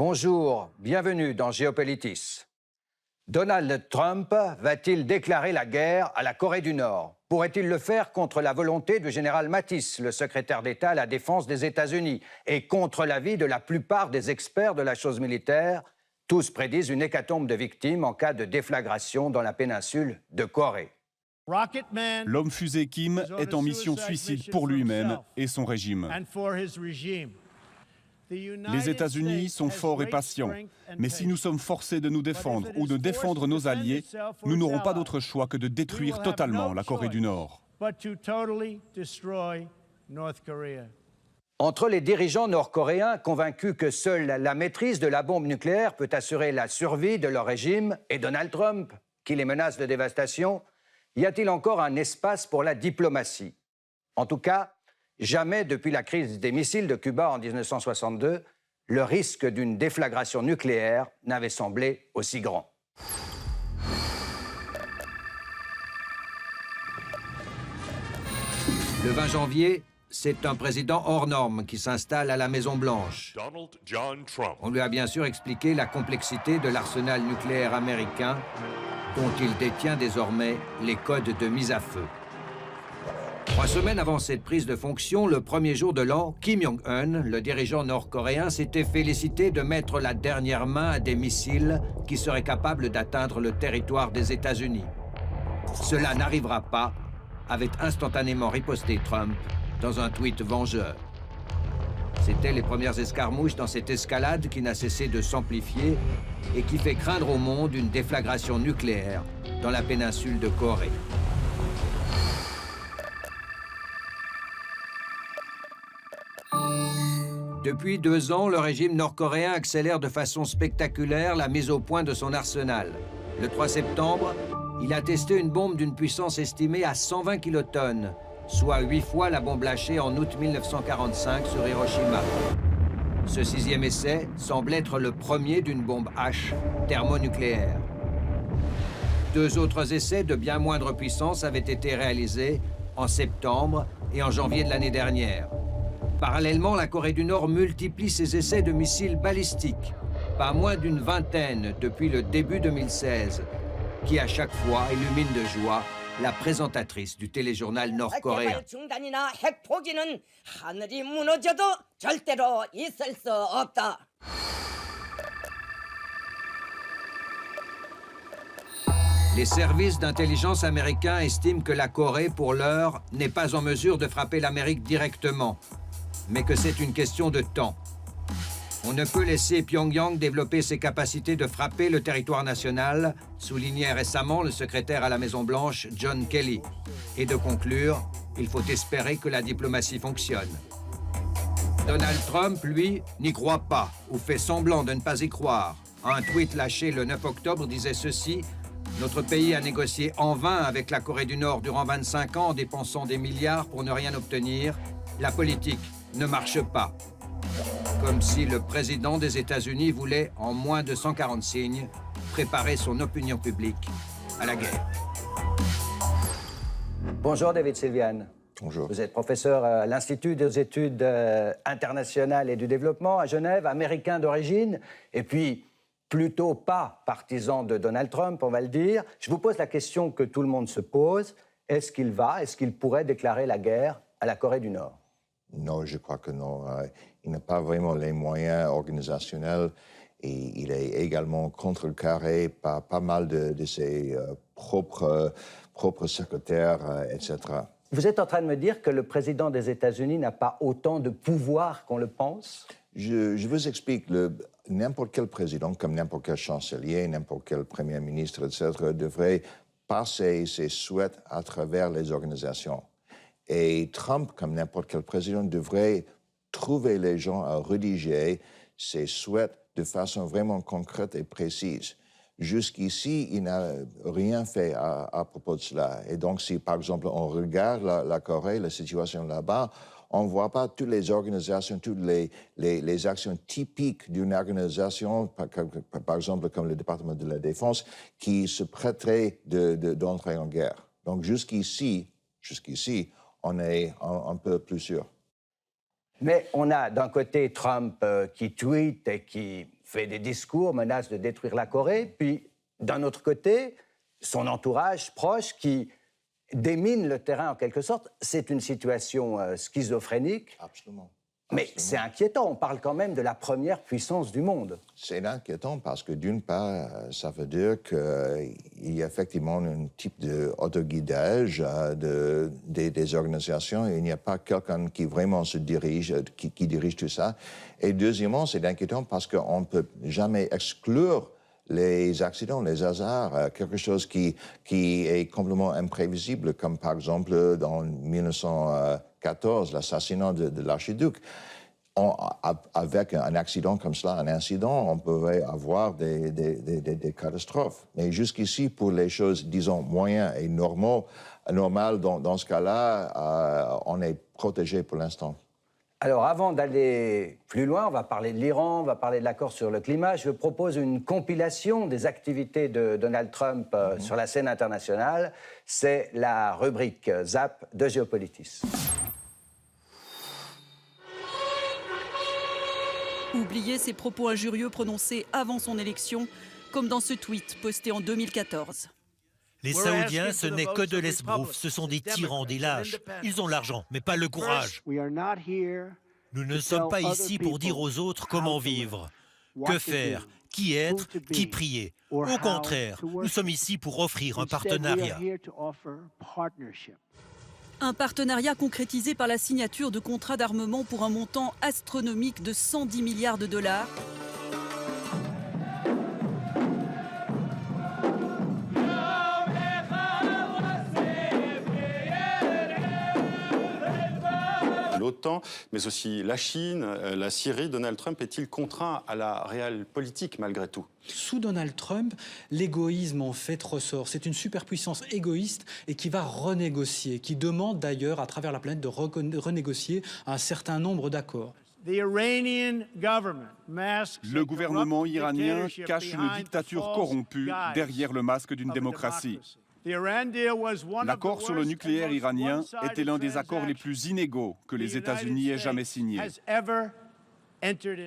Bonjour, bienvenue dans Géopolitis. Donald Trump va-t-il déclarer la guerre à la Corée du Nord? Pourrait-il le faire contre la volonté du général Mattis, le secrétaire d'État à la Défense des États-Unis, et contre l'avis de la plupart des experts de la chose militaire? Tous prédisent une hécatombe de victimes en cas de déflagration dans la péninsule de Corée. L'homme fusée Kim est en mission suicide pour lui-même et son régime. Les États-Unis sont forts et patients, mais si nous sommes forcés de nous défendre ou de défendre nos alliés, nous n'aurons pas d'autre choix que de détruire totalement la Corée du Nord. Entre les dirigeants nord-coréens convaincus que seule la maîtrise de la bombe nucléaire peut assurer la survie de leur régime et Donald Trump, qui les menace de dévastation, y a-t-il encore un espace pour la diplomatie? En tout cas, jamais depuis la crise des missiles de Cuba en 1962, le risque d'une déflagration nucléaire n'avait semblé aussi grand. Le 20 janvier, c'est un président hors norme qui s'installe à la Maison-Blanche. On lui a bien sûr expliqué la complexité de l'arsenal nucléaire américain dont il détient désormais les codes de mise à feu. 3 semaines avant cette prise de fonction, le premier jour de l'an, Kim Jong-un, le dirigeant nord-coréen, s'était félicité de mettre la dernière main à des missiles qui seraient capables d'atteindre le territoire des États-Unis. Cela n'arrivera pas, avait instantanément riposté Trump dans un tweet vengeur. C'étaient les premières escarmouches dans cette escalade qui n'a cessé de s'amplifier et qui fait craindre au monde une déflagration nucléaire dans la péninsule de Corée. Depuis 2 ans, le régime nord-coréen accélère de façon spectaculaire la mise au point de son arsenal. Le 3 septembre, il a testé une bombe d'une puissance estimée à 120 kilotonnes, soit 8 fois la bombe lâchée en août 1945 sur Hiroshima. Ce 6e essai semble être le premier d'une bombe H thermonucléaire. 2 autres essais de bien moindre puissance avaient été réalisés en septembre et en janvier de l'année dernière. Parallèlement, la Corée du Nord multiplie ses essais de missiles balistiques, pas moins d'une vingtaine depuis le début 2016, qui à chaque fois illumine de joie la présentatrice du téléjournal nord-coréen. Les services d'intelligence américains estiment que la Corée, pour l'heure, n'est pas en mesure de frapper l'Amérique directement, mais que c'est une question de temps. On ne peut laisser Pyongyang développer ses capacités de frapper le territoire national, soulignait récemment le secrétaire à la Maison-Blanche, John Kelly. Et de conclure, il faut espérer que la diplomatie fonctionne. Donald Trump, lui, n'y croit pas ou fait semblant de ne pas y croire. Un tweet lâché le 9 octobre disait ceci: « Notre pays a négocié en vain avec la Corée du Nord durant 25 ans en dépensant des milliards pour ne rien obtenir. La politique ne marche pas. » Comme si le président des États-Unis voulait, en moins de 140 signes, préparer son opinion publique à la guerre. Bonjour David Sylviane. Bonjour. Vous êtes professeur à l'Institut des études internationales et du développement à Genève, américain d'origine, et puis plutôt pas partisan de Donald Trump, on va le dire. Je vous pose la question que tout le monde se pose. Est-ce qu'il pourrait déclarer la guerre à la Corée du Nord? Non, je crois que non. Il n'a pas vraiment les moyens organisationnels et il est également contrecarré par pas mal de ses propres secrétaires, etc. Vous êtes en train de me dire que le président des États-Unis n'a pas autant de pouvoir qu'on le pense? Je vous explique. N'importe quel président, comme n'importe quel chancelier, n'importe quel premier ministre, etc., devrait passer ses souhaits à travers les organisations. Et Trump, comme n'importe quel président, devrait trouver les gens à rédiger ses souhaits de façon vraiment concrète et précise. Jusqu'ici, il n'a rien fait à propos de cela. Et donc, si, par exemple, on regarde la Corée, la situation là-bas, on ne voit pas toutes les organisations, toutes les actions typiques d'une organisation, par exemple, comme le département de la Défense, qui se prêterait d'entrer en guerre. Donc, jusqu'ici, on est un peu plus sûr. Mais on a d'un côté Trump qui tweet et qui fait des discours, menace de détruire la Corée, puis d'un autre côté, son entourage proche qui démine le terrain en quelque sorte. C'est une situation schizophrénique. Absolument. Mais c'est inquiétant, on parle quand même de la première puissance du monde. C'est inquiétant parce que d'une part, ça veut dire qu'il y a effectivement un type d'autoguidage des organisations et il n'y a pas quelqu'un qui vraiment se dirige, qui dirige tout ça. Et deuxièmement, c'est inquiétant parce qu'on ne peut jamais exclure les accidents, les hasards, quelque chose qui est complètement imprévisible, comme par exemple dans 1914, l'assassinat de l'archiduc. Avec un accident comme cela, un incident, on pourrait avoir des catastrophes. Mais jusqu'ici, pour les choses, disons, moyennes et normales, dans ce cas-là, on est protégé pour l'instant. Alors, avant d'aller plus loin, on va parler de l'Iran, on va parler de l'accord sur le climat. Je propose une compilation des activités de Donald Trump sur la scène internationale. C'est la rubrique ZAP de Géopolitis. Oubliez ses propos injurieux prononcés avant son élection, comme dans ce tweet posté en 2014. Les Saoudiens, ce n'est que de l'esbrouf, ce sont des tyrans, des lâches. Ils ont l'argent, mais pas le courage. Nous ne sommes pas ici pour dire aux autres comment vivre, que faire, qui être, qui prier. Au contraire, nous sommes ici pour offrir un partenariat. Un partenariat concrétisé par la signature de contrats d'armement pour un montant astronomique de 110 milliards de dollars. L'OTAN, mais aussi la Chine, la Syrie, Donald Trump est-il contraint à la réelle politique malgré tout? Sous Donald Trump, l'égoïsme en fait ressort. C'est une superpuissance égoïste et qui va renégocier, qui demande d'ailleurs à travers la planète de renégocier un certain nombre d'accords. Le gouvernement iranien cache une dictature corrompue derrière le masque d'une démocratie. L'accord sur le nucléaire iranien était l'un des accords les plus inégaux que les États-Unis aient jamais signés.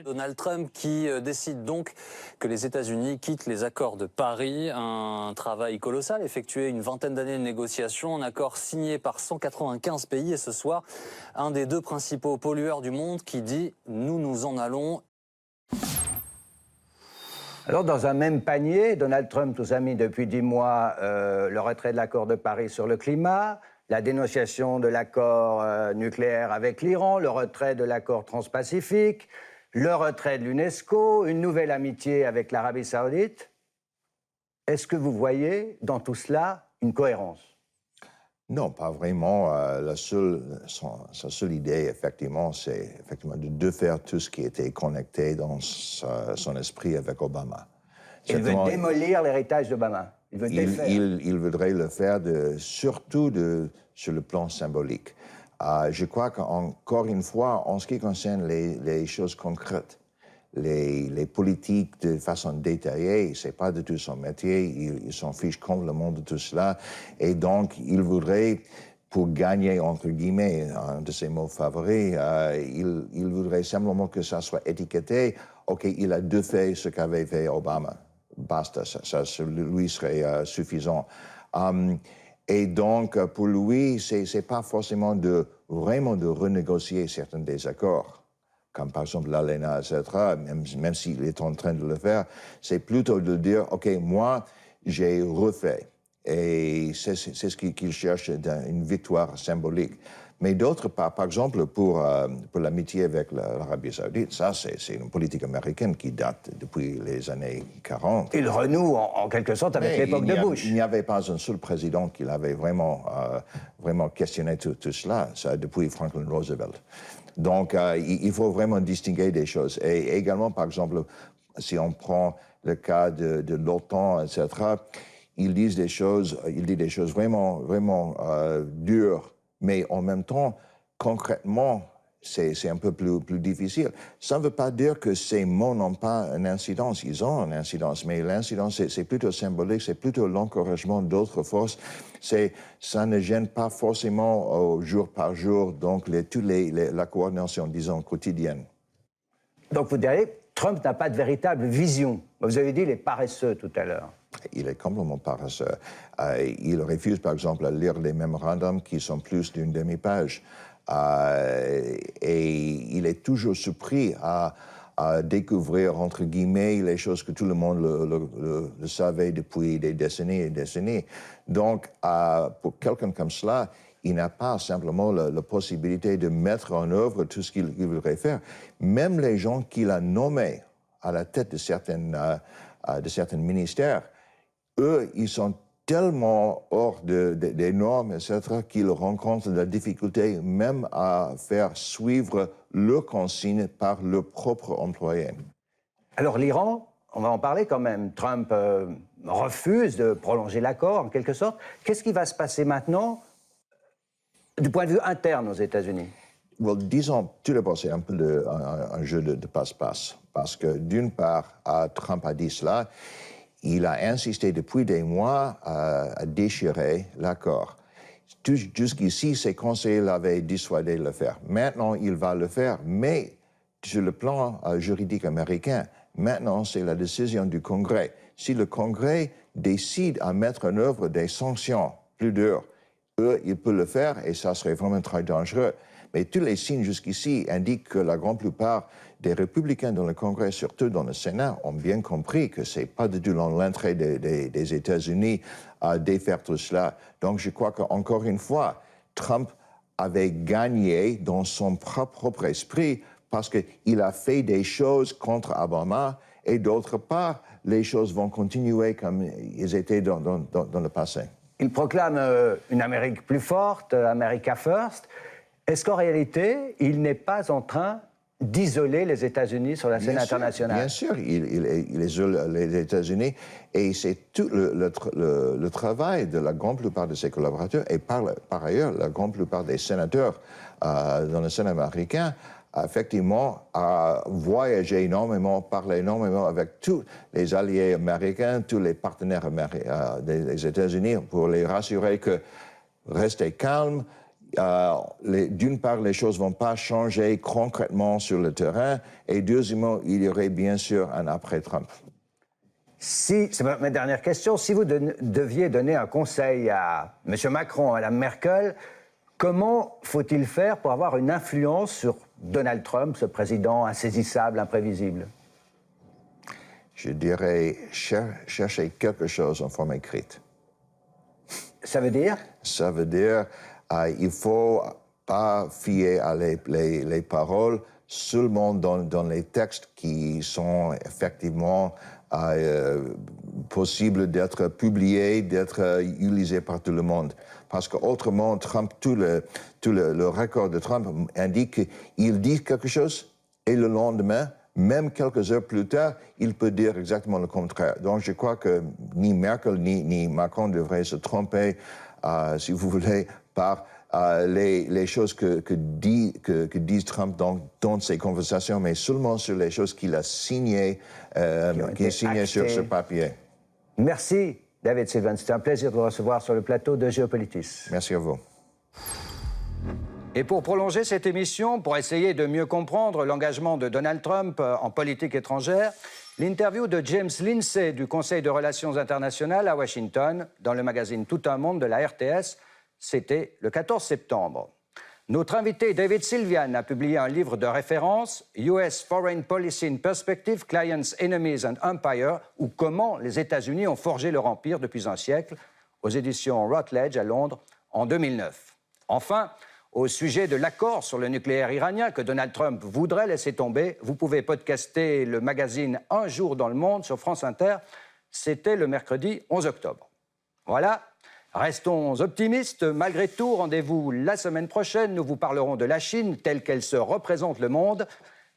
Donald Trump qui décide donc que les États-Unis quittent les accords de Paris, un travail colossal effectué une vingtaine d'années de négociations, un accord signé par 195 pays et ce soir, un des deux principaux pollueurs du monde qui dit « nous nous en allons ». Alors, dans un même panier, Donald Trump nous a mis depuis 10 mois le retrait de l'accord de Paris sur le climat, la dénonciation de l'accord nucléaire avec l'Iran, le retrait de l'accord transpacifique, le retrait de l'UNESCO, une nouvelle amitié avec l'Arabie saoudite. Est-ce que vous voyez dans tout cela une cohérence? Non, pas vraiment. Sa seule idée, effectivement, c'est de faire tout ce qui était connecté dans son esprit avec Obama. Il veut démolir l'héritage d'Obama. Il veut défaire. Il voudrait le faire surtout sur le plan symbolique. Je crois qu'encore une fois, en ce qui concerne les choses concrètes, les politiques de façon détaillée, c'est pas du tout son métier, il s'en fiche complètement de tout cela, et donc il voudrait, pour gagner, entre guillemets, un de ses mots favoris, il voudrait simplement que ça soit étiqueté, ok, il a défait ce qu'avait fait Obama, basta, ça lui serait suffisant. Et donc, pour lui, c'est pas forcément vraiment de renégocier certains des accords, comme par exemple l'ALENA, etc., même s'il est en train de le faire, c'est plutôt de dire, OK, moi, j'ai refait. Et c'est ce qu'il cherche, une victoire symbolique. Mais d'autre part, par exemple, pour l'amitié avec l'Arabie saoudite, ça, c'est une politique américaine qui date depuis les années 40. Il renoue en quelque sorte avec l'époque de Bush. Il n'y avait pas un seul président qui avait vraiment questionné tout cela, ça, depuis Franklin Roosevelt. Donc, il faut vraiment distinguer des choses. Et également, par exemple, si on prend le cas de l'OTAN, etc., il dit des choses vraiment, vraiment dures, mais en même temps, concrètement, c'est un peu plus difficile. Ça ne veut pas dire que ces mots n'ont pas une incidence. Ils ont une incidence, mais l'incidence, c'est plutôt symbolique, c'est plutôt l'encouragement d'autres forces. Ça ne gêne pas forcément au jour par jour, donc la coordination, disons, quotidienne. Donc vous diriez, Trump n'a pas de véritable vision. Vous avez dit il est paresseux tout à l'heure. Il est complètement paresseux. Il refuse, par exemple, à lire les mémorandums qui sont plus d'une demi-page. Et il est toujours surpris à découvrir, entre guillemets, les choses que tout le monde le savait depuis des décennies et des décennies. Donc, pour quelqu'un comme cela, il n'a pas simplement la possibilité de mettre en œuvre tout ce qu'il voudrait faire. Même les gens qu'il a nommés à la tête de certains ministères, eux, ils sont tellement hors des normes, etc., qu'ils rencontrent de la difficulté même à faire suivre leurs consignes par leurs propres employés. Alors l'Iran, on va en parler quand même. Trump refuse de prolonger l'accord, en quelque sorte. Qu'est-ce qui va se passer maintenant du point de vue interne aux États-Unis? Well, disons, tout d'abord, c'est un peu un jeu de passe-passe. Parce que, d'une part, Trump a dit cela, il a insisté depuis des mois à déchirer l'accord. Jusqu'ici, ses conseillers l'avaient dissuadé de le faire. Maintenant, il va le faire, mais sur le plan juridique américain, maintenant, c'est la décision du Congrès. Si le Congrès décide à mettre en œuvre des sanctions plus dures, eux, ils peuvent le faire et ça serait vraiment très dangereux. Mais tous les signes jusqu'ici indiquent que la grande plupart des républicains dans le Congrès, surtout dans le Sénat, ont bien compris que ce n'est pas du tout dans l'intérêt des États-Unis à défaire tout cela. Donc je crois qu'encore une fois, Trump avait gagné dans son propre esprit parce qu'il a fait des choses contre Obama et d'autre part, les choses vont continuer comme ils étaient dans le passé. Il proclame une Amérique plus forte, America First. Est-ce qu'en réalité, il n'est pas en train d'isoler les États-Unis sur la scène internationale? Bien sûr, il isole les États-Unis et c'est tout le travail de la grande plupart de ses collaborateurs et par ailleurs la grande plupart des sénateurs dans le Sénat américain effectivement à voyager énormément, parler énormément avec tous les alliés américains, tous les partenaires des États-Unis pour les rassurer que restez calmes. D'une part, les choses ne vont pas changer concrètement sur le terrain et deuxièmement, il y aurait bien sûr un après-Trump. C'est ma dernière question. Si vous deviez donner un conseil à M. Macron, à Mme Merkel, comment faut-il faire pour avoir une influence sur Donald Trump, ce président insaisissable, imprévisible? Je dirais chercher quelque chose en forme écrite. Ça veut dire? Ça veut dire il ne faut pas fier à les paroles seulement dans les textes qui sont effectivement possibles d'être publiés, d'être utilisés par tout le monde. Parce qu'autrement, tout le record de Trump indique qu'il dit quelque chose et le lendemain, même quelques heures plus tard, il peut dire exactement le contraire. Donc je crois que ni Merkel ni Macron devraient se tromper, si vous voulez, par les choses que dit Trump dans ses conversations, mais seulement sur les choses qu'il a signées, sur ce papier. Merci, David Sylvan. C'était un plaisir de vous recevoir sur le plateau de Géopolitis. Merci à vous. Et pour prolonger cette émission, pour essayer de mieux comprendre l'engagement de Donald Trump en politique étrangère, l'interview de James Lindsay du Conseil de Relations internationales à Washington, dans le magazine Tout un monde de la RTS, c'était le 14 septembre. Notre invité David Sylvian a publié un livre de référence, US Foreign Policy in Perspective, Clients, Enemies and Empire, ou comment les États-Unis ont forgé leur empire depuis un siècle, aux éditions Routledge à Londres en 2009. Enfin, au sujet de l'accord sur le nucléaire iranien que Donald Trump voudrait laisser tomber, vous pouvez podcaster le magazine Un jour dans le monde sur France Inter. C'était le mercredi 11 octobre. Voilà. Restons optimistes. Malgré tout, rendez-vous la semaine prochaine. Nous vous parlerons de la Chine telle qu'elle se représente le monde.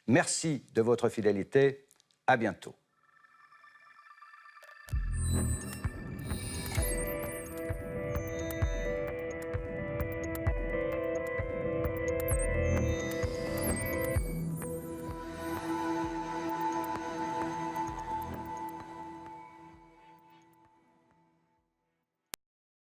Merci de votre fidélité. À bientôt.